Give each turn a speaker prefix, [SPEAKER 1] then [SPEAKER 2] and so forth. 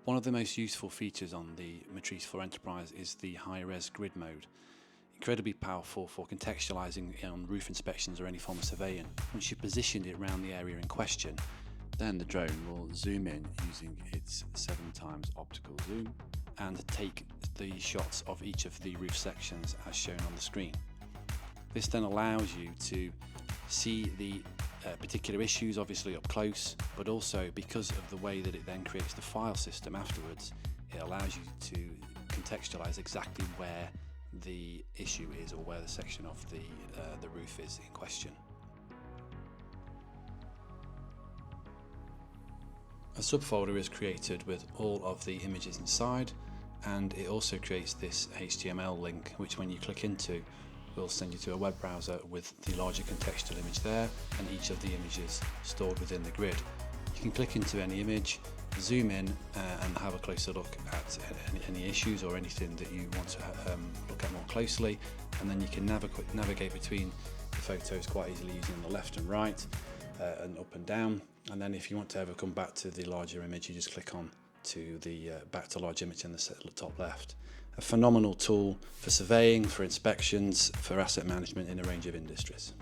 [SPEAKER 1] One of the most useful features on the Matrice for Enterprise is the high-res grid mode. Incredibly powerful for contextualizing on roof inspections or any form of surveying. Once you've positioned it around the area in question, then the drone will zoom in using its 7x optical zoom and take the shots of each of the roof sections as shown on the screen. This then allows you to see the particular issues obviously up close, but also because of the way that it then creates the file system afterwards, it allows you to contextualize exactly where the issue is or where the section of the roof is in question. A subfolder is created with all of the images inside, and it also creates this HTML link which when you click into will send you to a web browser with the larger contextual image there and each of the images stored within the grid. You can click into any image, zoom in and have a closer look at any issues or anything that you want to look at more closely, and then you can navigate between the photos quite easily using the left and right and up and down, and then if you want to ever come back to the larger image you just click on to the back to large image in the top left. A phenomenal tool for surveying, for inspections, for asset management in a range of industries.